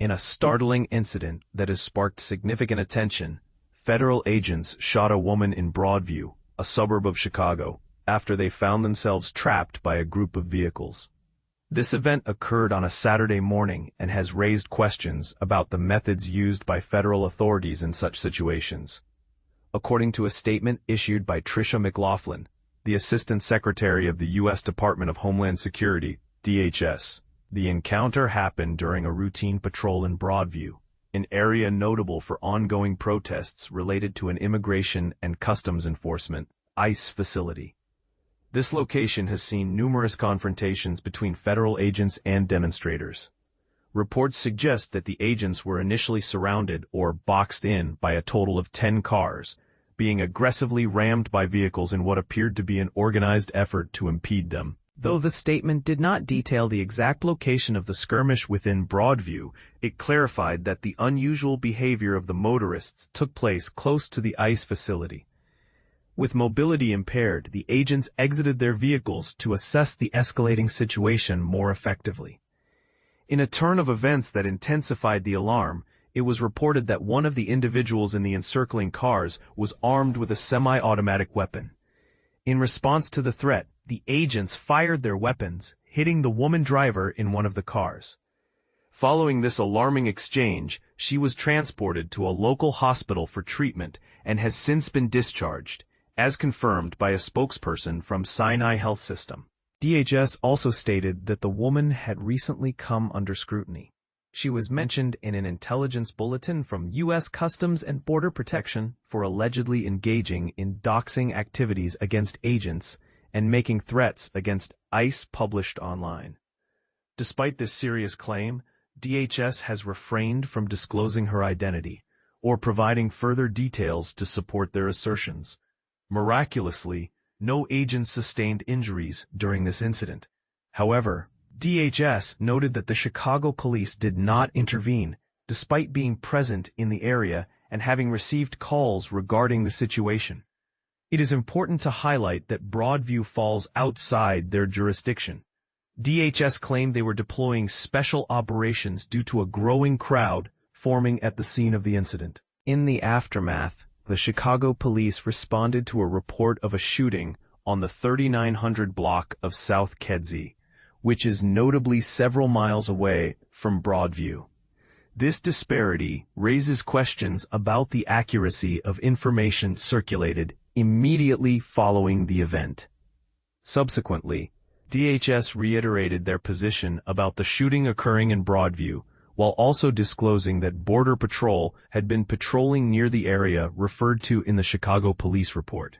In a startling incident that has sparked significant attention, federal agents shot a woman in Broadview, a suburb of Chicago, after they found themselves trapped by a group of vehicles. This event occurred on a Saturday morning and has raised questions about the methods used by federal authorities in such situations. According to a statement issued by Tricia McLaughlin, the Assistant Secretary of the U.S. Department of Homeland Security, DHS, the encounter happened during a routine patrol in Broadview, an area notable for ongoing protests related to an Immigration and Customs Enforcement ICE facility. This location has seen numerous confrontations between federal agents and demonstrators. Reports suggest that the agents were initially surrounded or boxed in by a total of 10 cars, being aggressively rammed by vehicles in what appeared to be an organized effort to impede them. Though the statement did not detail the exact location of the skirmish within Broadview, it clarified that the unusual behavior of the motorists took place close to the ICE facility. With mobility impaired, the agents exited their vehicles to assess the escalating situation more effectively. In a turn of events that intensified the alarm, it was reported that one of the individuals in the encircling cars was armed with a semi-automatic weapon. In response to the threat, the agents fired their weapons, hitting the woman driver in one of the cars. Following this alarming exchange, she was transported to a local hospital for treatment and has since been discharged, as confirmed by a spokesperson from Sinai Health System. DHS also stated that the woman had recently come under scrutiny. She was mentioned in an intelligence bulletin from U.S. Customs and Border Protection for allegedly engaging in doxing activities against agents and making threats against ICE published online. Despite this serious claim, DHS has refrained from disclosing her identity or providing further details to support their assertions. Miraculously, no agents sustained injuries during this incident. However, DHS noted that the Chicago police did not intervene, despite being present in the area and having received calls regarding the situation. It is important to highlight that Broadview falls outside their jurisdiction. DHS claimed they were deploying special operations due to a growing crowd forming at the scene of the incident. In the aftermath, the Chicago police responded to a report of a shooting on the 3900 block of South Kedzie, which is notably several miles away from Broadview. This disparity raises questions about the accuracy of information circulated immediately following the event. Subsequently, DHS reiterated their position about the shooting occurring in Broadview, while also disclosing that Border Patrol had been patrolling near the area referred to in the Chicago police report.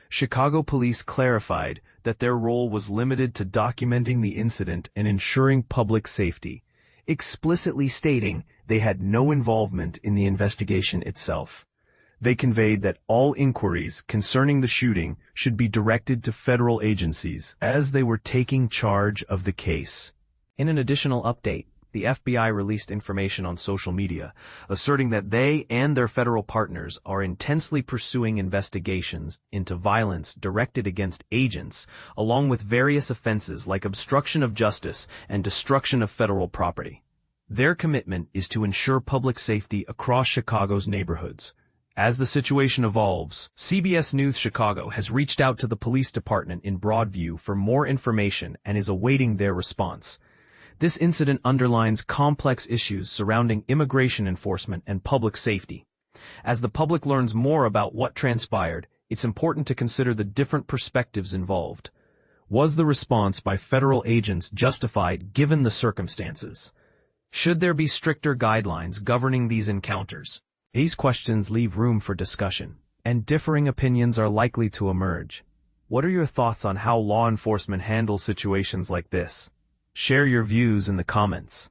Chicago police clarified that their role was limited to documenting the incident and ensuring public safety, explicitly stating they had no involvement in the investigation itself. They conveyed that all inquiries concerning the shooting should be directed to federal agencies as they were taking charge of the case. In an additional update, the FBI released information on social media, asserting that they and their federal partners are intensely pursuing investigations into violence directed against agents, along with various offenses like obstruction of justice and destruction of federal property. Their commitment is to ensure public safety across Chicago's neighborhoods. As the situation evolves, CBS News Chicago has reached out to the police department in Broadview for more information and is awaiting their response. This incident underlines complex issues surrounding immigration enforcement and public safety. As the public learns more about what transpired, it's important to consider the different perspectives involved. Was the response by federal agents justified given the circumstances? Should there be stricter guidelines governing these encounters? These questions leave room for discussion, and differing opinions are likely to emerge. What are your thoughts on how law enforcement handles situations like this? Share your views in the comments.